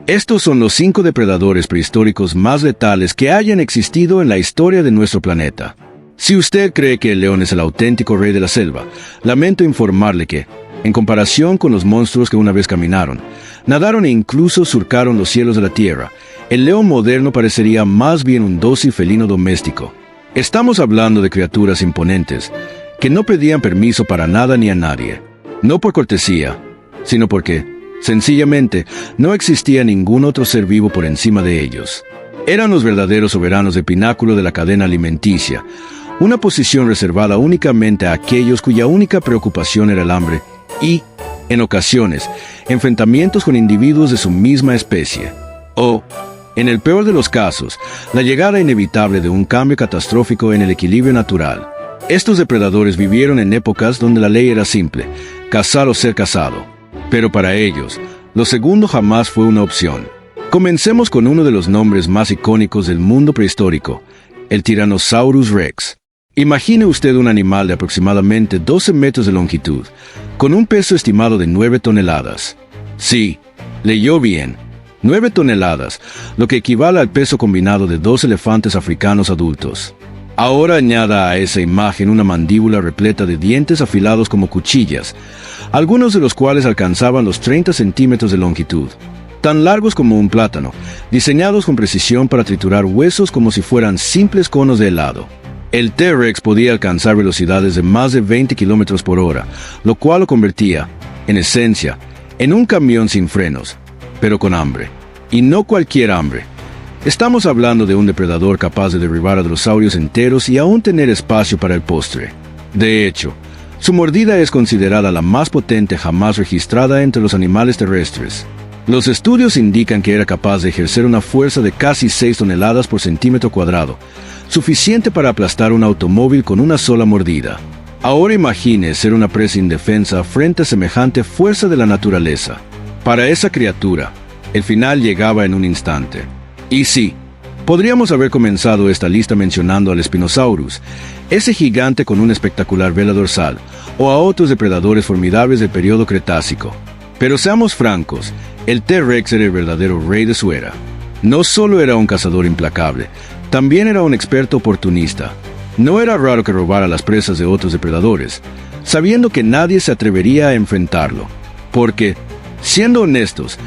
Estos son los 5 depredadores prehistóricos más letales que hayan existido en la historia de nuestro planeta. Si usted cree que el león es el auténtico rey de la selva, lamento informarle que, en comparación con los monstruos que una vez caminaron, nadaron e incluso surcaron los cielos de la tierra, el león moderno parecería más bien un dócil felino doméstico. Estamos hablando de criaturas imponentes, que no pedían permiso para nada ni a nadie, no por cortesía, sino porque, sencillamente, no existía ningún otro ser vivo por encima de ellos. Eran los verdaderos soberanos del pináculo de la cadena alimenticia, una posición reservada únicamente a aquellos cuya única preocupación era el hambre y, en ocasiones, enfrentamientos con individuos de su misma especie. O, en el peor de los casos, la llegada inevitable de un cambio catastrófico en el equilibrio natural. Estos depredadores vivieron en épocas donde la ley era simple: cazar o ser cazado. Pero para ellos, lo segundo jamás fue una opción. Comencemos con uno de los nombres más icónicos del mundo prehistórico, el Tyrannosaurus Rex. Imagine usted un animal de aproximadamente 12 metros de longitud, con un peso estimado de 9 toneladas. Sí, leyó bien, 9 toneladas, lo que equivale al peso combinado de 2 elefantes africanos adultos. Ahora añada a esa imagen una mandíbula repleta de dientes afilados como cuchillas, algunos de los cuales alcanzaban los 30 centímetros de longitud, tan largos como un plátano, diseñados con precisión para triturar huesos como si fueran simples conos de helado. El T-Rex podía alcanzar velocidades de más de 20 kilómetros por hora, lo cual lo convertía, en esencia, en un camión sin frenos, pero con hambre. Y no cualquier hambre. Estamos hablando de un depredador capaz de derribar a dinosaurios enteros y aún tener espacio para el postre. De hecho, su mordida es considerada la más potente jamás registrada entre los animales terrestres. Los estudios indican que era capaz de ejercer una fuerza de casi 6 toneladas por centímetro cuadrado, suficiente para aplastar un automóvil con una sola mordida. Ahora imagine ser una presa indefensa frente a semejante fuerza de la naturaleza. Para esa criatura, el final llegaba en un instante. Y sí, podríamos haber comenzado esta lista mencionando al Spinosaurus, ese gigante con una espectacular vela dorsal, o a otros depredadores formidables del periodo Cretácico. Pero seamos francos, el T-Rex era el verdadero rey de su era. No solo era un cazador implacable, también era un experto oportunista. No era raro que robara las presas de otros depredadores, sabiendo que nadie se atrevería a enfrentarlo. Porque, siendo honestos,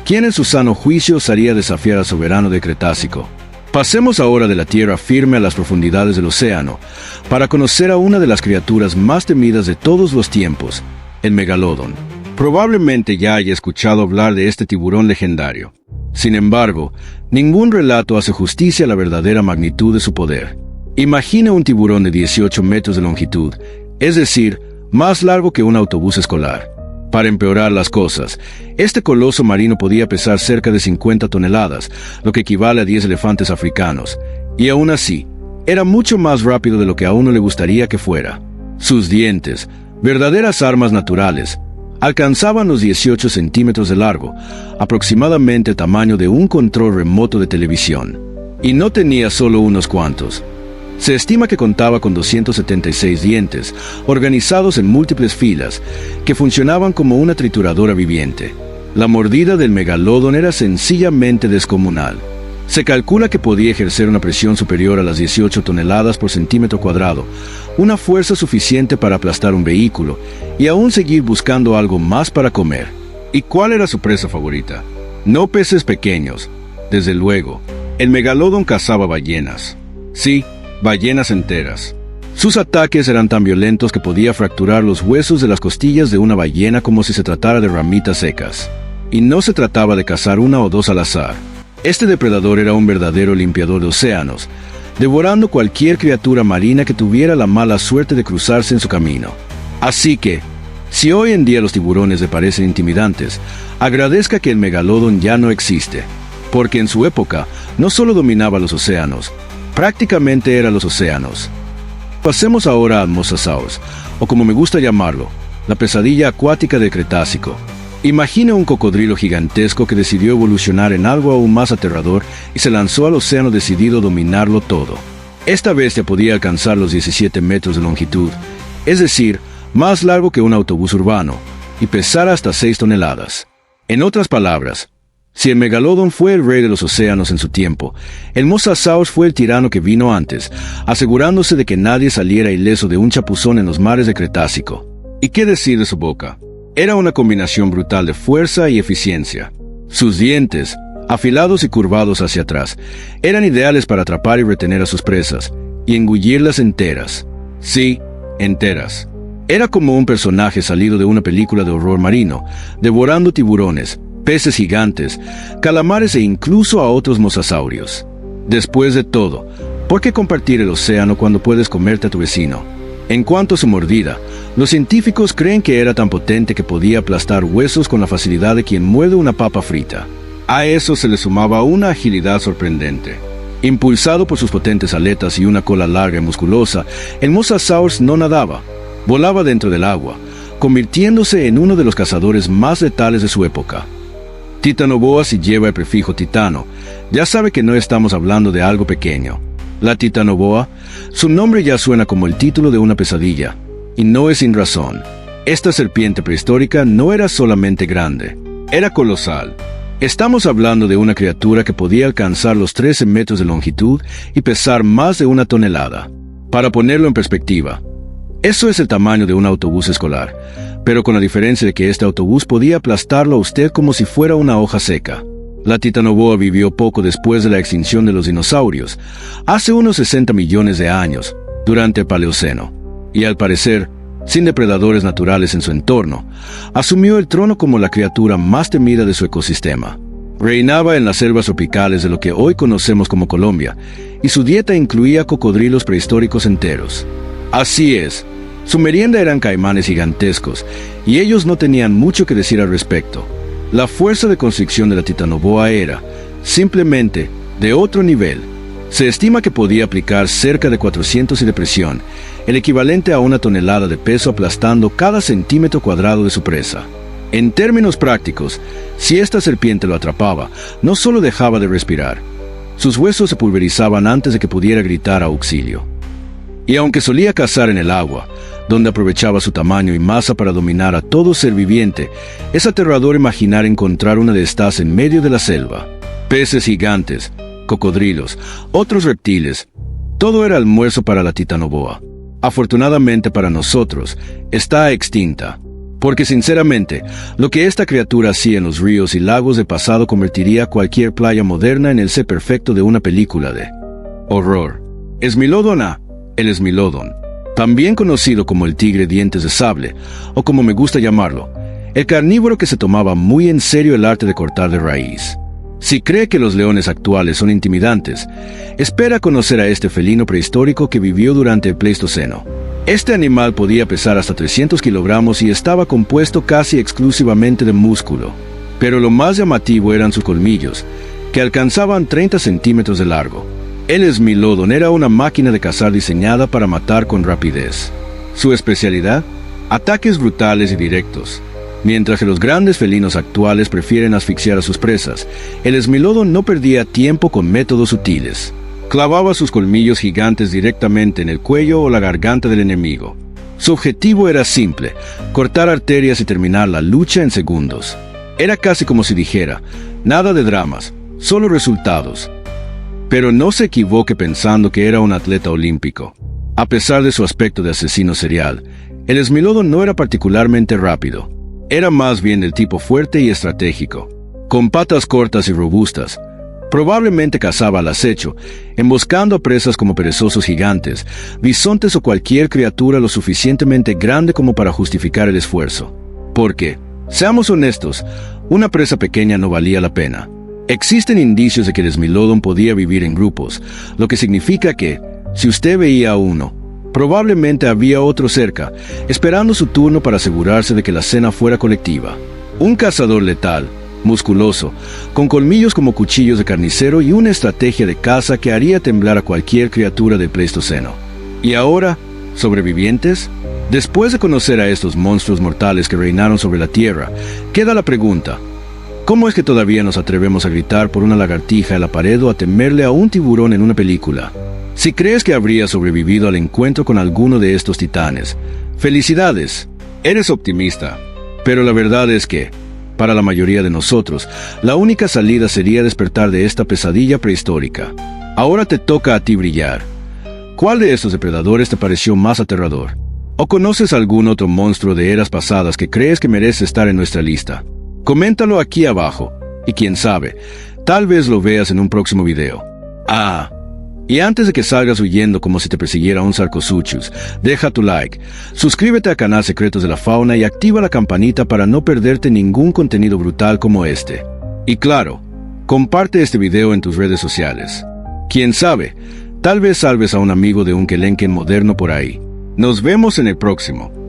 ¿quién en su sano juicio osaría desafiar al soberano del Cretácico? Pasemos ahora de la tierra firme a las profundidades del océano, para conocer a una de las criaturas más temidas de todos los tiempos, el Megalodon. Probablemente ya haya escuchado hablar de este tiburón legendario. Sin embargo, ningún relato hace justicia a la verdadera magnitud de su poder. Imagine un tiburón de 18 metros de longitud, es decir, más largo que un autobús escolar. Para empeorar las cosas, este coloso marino podía pesar cerca de 50 toneladas, lo que equivale a 10 elefantes africanos, y aún así, era mucho más rápido de lo que a uno le gustaría que fuera. Sus dientes, verdaderas armas naturales, alcanzaban los 18 centímetros de largo, aproximadamente el tamaño de un control remoto de televisión. Y no tenía solo unos cuantos. Se estima que contaba con 276 dientes, organizados en múltiples filas, que funcionaban como una trituradora viviente. La mordida del megalodón era sencillamente descomunal. Se calcula que podía ejercer una presión superior a las 18 toneladas por centímetro cuadrado, una fuerza suficiente para aplastar un vehículo, y aún seguir buscando algo más para comer. ¿Y cuál era su presa favorita? No peces pequeños. Desde luego, el megalodón cazaba ballenas. Sí, ballenas enteras. Sus ataques eran tan violentos que podía fracturar los huesos de las costillas de una ballena como si se tratara de ramitas secas. Y no se trataba de cazar una o dos al azar. Este depredador era un verdadero limpiador de océanos, devorando cualquier criatura marina que tuviera la mala suerte de cruzarse en su camino. Así que, si hoy en día los tiburones le parecen intimidantes, agradezca que el megalodón ya no existe, porque en su época no solo dominaba los océanos, prácticamente era los océanos. Pasemos ahora al Mosasaurus, o como me gusta llamarlo, la pesadilla acuática del Cretácico. Imagine un cocodrilo gigantesco que decidió evolucionar en algo aún más aterrador y se lanzó al océano decidido a dominarlo todo. Esta bestia podía alcanzar los 17 metros de longitud, es decir, más largo que un autobús urbano, y pesar hasta 6 toneladas. En otras palabras, Si el megalodón fue el rey de los océanos en su tiempo, el mosasaurus fue el tirano que vino antes, asegurándose de que nadie saliera ileso de un chapuzón en los mares de Cretácico. ¿Y qué decir de su boca? Era una combinación brutal de fuerza y eficiencia. Sus dientes, afilados y curvados hacia atrás, eran ideales para atrapar y retener a sus presas, y engullirlas enteras. Sí, enteras. Era como un personaje salido de una película de horror marino, devorando tiburones, peces gigantes, calamares e incluso a otros mosasaurios. Después de todo, ¿por qué compartir el océano cuando puedes comerte a tu vecino? En cuanto a su mordida, los científicos creen que era tan potente que podía aplastar huesos con la facilidad de quien muerde una papa frita. A eso se le sumaba una agilidad sorprendente. Impulsado por sus potentes aletas y una cola larga y musculosa, el mosasaurus no nadaba, volaba dentro del agua, convirtiéndose en uno de los cazadores más letales de su época. Titanoboa, si lleva el prefijo titano, ya sabe que no estamos hablando de algo pequeño. La titanoboa, su nombre ya suena como el título de una pesadilla, y no es sin razón. Esta serpiente prehistórica no era solamente grande, era colosal. Estamos hablando de una criatura que podía alcanzar los 13 metros de longitud y pesar más de 1 tonelada. Para ponerlo en perspectiva, eso es el tamaño de un autobús escolar, pero con la diferencia de que este autobús podía aplastarlo a usted como si fuera una hoja seca. La titanoboa vivió poco después de la extinción de los dinosaurios, hace unos 60 millones de años, durante el Paleoceno, y al parecer, sin depredadores naturales en su entorno, asumió el trono como la criatura más temida de su ecosistema. Reinaba en las selvas tropicales de lo que hoy conocemos como Colombia, y su dieta incluía cocodrilos prehistóricos enteros. Así es, su merienda eran caimanes gigantescos, y ellos no tenían mucho que decir al respecto. La fuerza de constricción de la titanoboa era, simplemente, de otro nivel. Se estima que podía aplicar cerca de 400 y de presión, el equivalente a 1 tonelada de peso aplastando cada centímetro cuadrado de su presa. En términos prácticos, si esta serpiente lo atrapaba, no solo dejaba de respirar, sus huesos se pulverizaban antes de que pudiera gritar a auxilio. Y aunque solía cazar en el agua, donde aprovechaba su tamaño y masa para dominar a todo ser viviente, es aterrador imaginar encontrar una de estas en medio de la selva. Peces gigantes, cocodrilos, otros reptiles, todo era almuerzo para la titanoboa. Afortunadamente para nosotros, está extinta, porque sinceramente, lo que esta criatura hacía en los ríos y lagos de pasado convertiría cualquier playa moderna en el set perfecto de una película de horror. Smilodon A. El Smilodon, también conocido como el tigre dientes de sable, o como me gusta llamarlo, el carnívoro que se tomaba muy en serio el arte de cortar de raíz. Si cree que los leones actuales son intimidantes, espera conocer a este felino prehistórico que vivió durante el Pleistoceno. Este animal podía pesar hasta 300 kilogramos y estaba compuesto casi exclusivamente de músculo. Pero lo más llamativo eran sus colmillos, que alcanzaban 30 centímetros de largo. El Smilodon era una máquina de cazar diseñada para matar con rapidez. Su especialidad, ataques brutales y directos. Mientras que los grandes felinos actuales prefieren asfixiar a sus presas, el Smilodon no perdía tiempo con métodos sutiles. Clavaba sus colmillos gigantes directamente en el cuello o la garganta del enemigo. Su objetivo era simple, cortar arterias y terminar la lucha en segundos. Era casi como si dijera, nada de dramas, solo resultados. Pero no se equivoque pensando que era un atleta olímpico. A pesar de su aspecto de asesino serial, el Smilodon no era particularmente rápido. Era más bien del tipo fuerte y estratégico. Con patas cortas y robustas, probablemente cazaba al acecho, emboscando a presas como perezosos gigantes, bisontes o cualquier criatura lo suficientemente grande como para justificar el esfuerzo. Porque, seamos honestos, una presa pequeña no valía la pena. Existen indicios de que el Smilodon podía vivir en grupos, lo que significa que, si usted veía a uno, probablemente había otro cerca, esperando su turno para asegurarse de que la cena fuera colectiva. Un cazador letal, musculoso, con colmillos como cuchillos de carnicero y una estrategia de caza que haría temblar a cualquier criatura del Pleistoceno. ¿Y ahora, sobrevivientes? Después de conocer a estos monstruos mortales que reinaron sobre la Tierra, queda la pregunta: ¿cómo es que todavía nos atrevemos a gritar por una lagartija en la pared o a temerle a un tiburón en una película? Si crees que habría sobrevivido al encuentro con alguno de estos titanes, ¡felicidades! Eres optimista. Pero la verdad es que, Para la mayoría de nosotros, la única salida sería despertar de esta pesadilla prehistórica. Ahora te toca a ti brillar. ¿Cuál de estos depredadores te pareció más aterrador? ¿O conoces algún otro monstruo de eras pasadas que crees que merece estar en nuestra lista? Coméntalo aquí abajo, y quién sabe, tal vez lo veas en un próximo video. Y antes de que salgas huyendo como si te persiguiera un Sarcosuchus, deja tu like, suscríbete al canal Secretos de la Fauna y activa la campanita para no perderte ningún contenido brutal como este. Y claro, comparte este video en tus redes sociales. Quién sabe, tal vez salves a un amigo de un Kelenken moderno por ahí. Nos vemos en el próximo.